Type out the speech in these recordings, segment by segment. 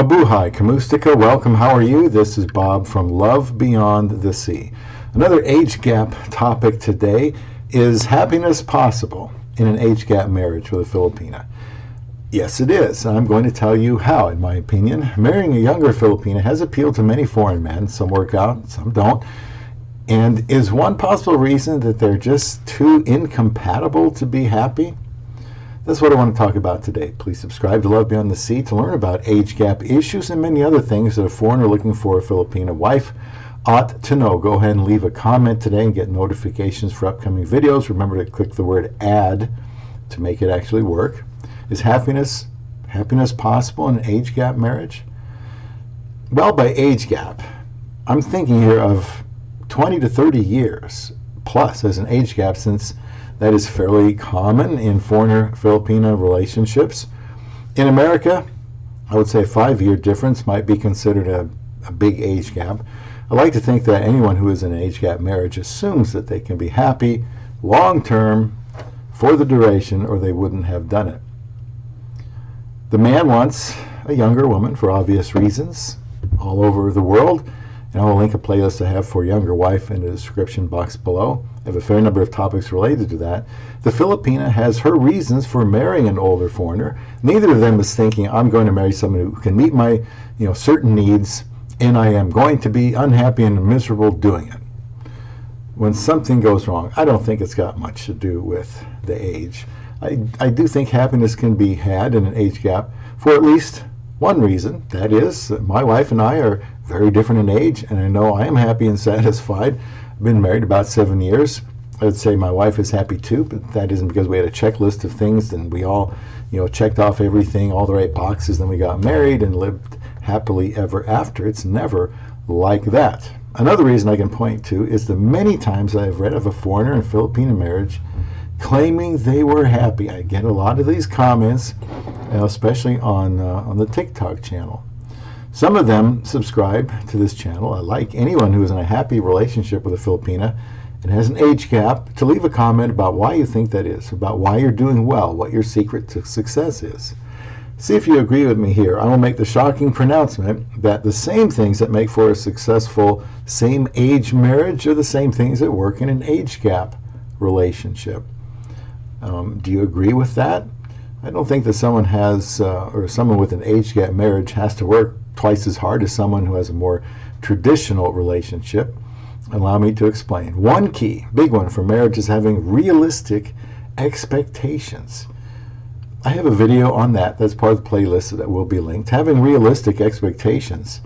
Mabuhay, Kamustika, welcome, how are you? This is Bob from Love Beyond the Sea. Another age gap topic today is happiness possible in an age gap marriage with a Filipina? Yes, it is. I'm going to tell you how, in my opinion. Marrying a younger Filipina has appealed to many foreign men. Some work out, some don't. And is one possible reason that they're just too incompatible to be happy? That's what I want to talk about today. Please subscribe to Love Beyond the Sea to learn about age gap issues and many other things that a foreigner looking for a Filipina wife ought to know. Go ahead and leave a comment today and get notifications for upcoming videos. Remember to click the word add to make it actually work. Is happiness possible in an age gap marriage? Well, by age gap, I'm thinking here of 20 to 30 years plus as an age gap, since that is fairly common in foreigner-Filipina relationships. In America, I would say a 5-year difference might be considered a big age gap. I like to think that anyone who is in an age gap marriage assumes that they can be happy long-term for the duration, or they wouldn't have done it. The man wants a younger woman for obvious reasons all over the world. And I will link a playlist I have for younger wife in the description box below. I have a fair number of topics related to that. The Filipina has her reasons for marrying an older foreigner. Neither of them is thinking, I'm going to marry someone who can meet my certain needs, and I am going to be unhappy and miserable doing it. When something goes wrong, I don't think it's got much to do with the age. I do think happiness can be had in an age gap for at least one reason. That is, that my wife and I are very different in age, and I know I am happy and satisfied. I've been married about 7 years. I would say my wife is happy too, but that isn't because we had a checklist of things and we all, checked off everything, all the right boxes, then we got married and lived happily ever after. It's never like that. Another reason I can point to is the many times I've read of a foreigner and Filipino marriage claiming they were happy. I get a lot of these comments, especially on the TikTok channel. Some of them subscribe to this channel. I like anyone who is in a happy relationship with a Filipina and has an age gap to leave a comment about why you think that is, about why you're doing well, what your secret to success is. See if you agree with me here. I will make the shocking pronouncement that the same things that make for a successful same-age marriage are the same things that work in an age gap relationship. Do you agree with that? I don't think that someone has, or someone with an age gap marriage has to work twice as hard as someone who has a more traditional relationship. Allow me to explain. One key, big one for marriage, is having realistic expectations. I have a video on that. That's part of the playlist that will be linked. Having realistic expectations.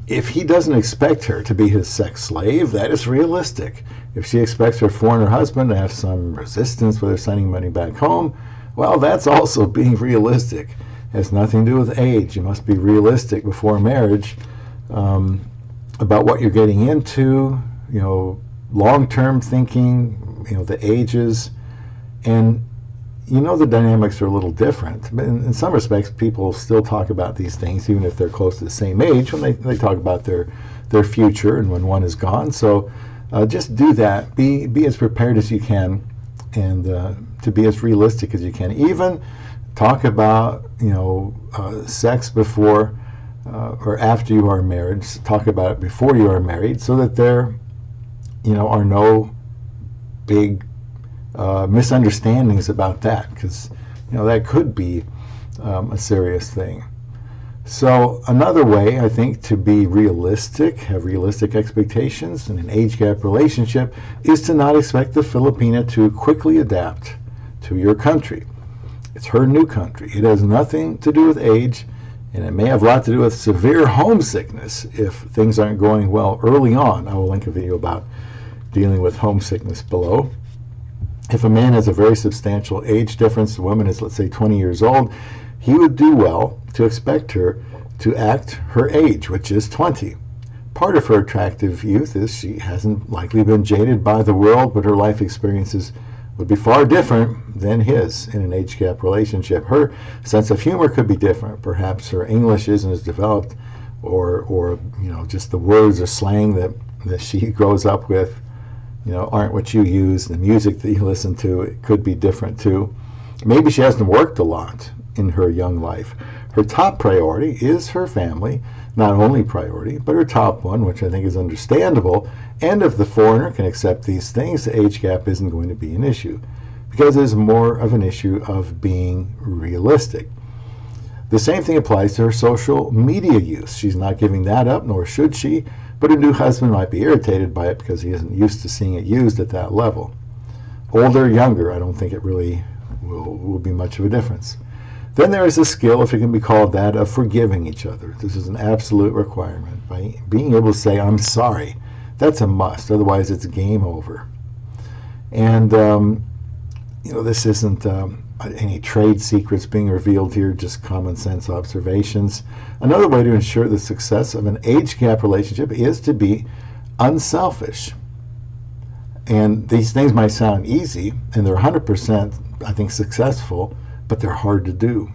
If he doesn't expect her to be his sex slave, that is realistic. If she expects her foreigner husband to have some resistance with her sending money back home, well, that's also being realistic. It has nothing to do with age. You must be realistic before marriage about what you're getting into, long-term thinking, the ages, and the dynamics are a little different. But in some respects, people still talk about these things, even if they're close to the same age, when they talk about their future and when one is gone. So just do that. Be as prepared as you can, and to be as realistic as you can. Even talk about sex before or after you are married. Talk about it before you are married, so that there are no big misunderstandings about that, because that could be a serious thing. So another way, I think, to be realistic, have realistic expectations in an age gap relationship, is to not expect the Filipina to quickly adapt to your country. It's her new country. It has nothing to do with age, and it may have a lot to do with severe homesickness if things aren't going well early on. I will link a video about dealing with homesickness below. If a man has a very substantial age difference, the woman is, let's say, 20 years old, he would do well to expect her to act her age, which is 20. Part of her attractive youth is she hasn't likely been jaded by the world, but her life experiences would be far different than his in an age gap relationship. Her sense of humor could be different. Perhaps her English isn't as developed, or just the words or slang that she grows up with aren't what you use. The music that you listen to, it could be different too. Maybe she hasn't worked a lot in her young life. Her top priority is her family, not only priority, but her top one, which I think is understandable. And if the foreigner can accept these things, the age gap isn't going to be an issue, because it's more of an issue of being realistic. The same thing applies to her social media use. She's not giving that up, nor should she, but her new husband might be irritated by it because he isn't used to seeing it used at that level. Older or younger, I don't think it really will be much of a difference. Then there is a skill, if it can be called that, of forgiving each other. This is an absolute requirement. By being able to say, I'm sorry, that's a must. Otherwise, it's game over. And, this isn't any trade secrets being revealed here, just common sense observations. Another way to ensure the success of an age gap relationship is to be unselfish. And these things might sound easy, and they're 100%, I think, successful, but they're hard to do.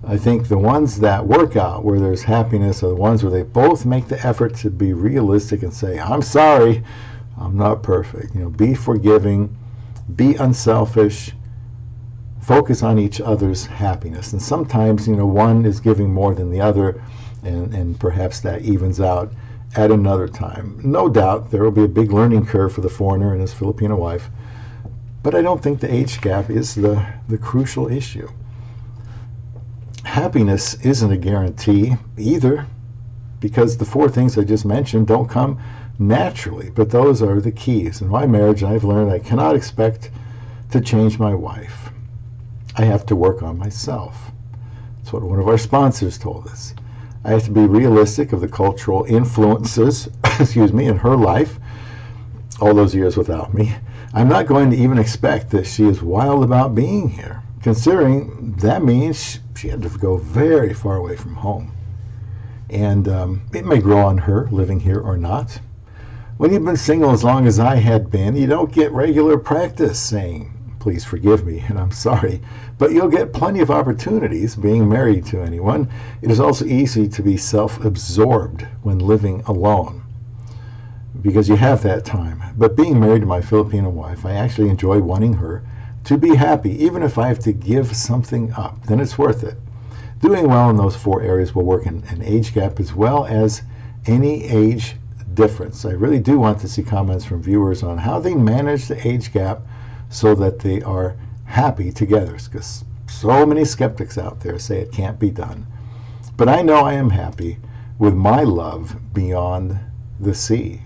I think the ones that work out, where there's happiness, are the ones where they both make the effort to be realistic and say, I'm sorry, I'm not perfect. Be forgiving, be unselfish, focus on each other's happiness. And sometimes, one is giving more than the other, and perhaps that evens out at another time. No doubt there will be a big learning curve for the foreigner and his Filipino wife, but I don't think the age gap is the crucial issue. Happiness isn't a guarantee either, because the four things I just mentioned don't come naturally, but those are the keys. In my marriage, I've learned I cannot expect to change my wife. I have to work on myself. That's what one of our sponsors told us. I have to be realistic of the cultural influences, in her life, all those years without me. I'm not going to even expect that she is wild about being here, considering that means she had to go very far away from home. And it may grow on her, living here or not. When you've been single as long as I had been, you don't get regular practice saying, please forgive me, and I'm sorry. But you'll get plenty of opportunities being married to anyone. It is also easy to be self-absorbed when living alone, because you have that time. But being married to my Filipino wife, I actually enjoy wanting her to be happy, even if I have to give something up. Then it's worth it. Doing well in those four areas will work in an age gap as well as any age difference. I really do want to see comments from viewers on how they manage the age gap so that they are happy together, because so many skeptics out there say it can't be done. But I know I am happy with my love beyond the sea.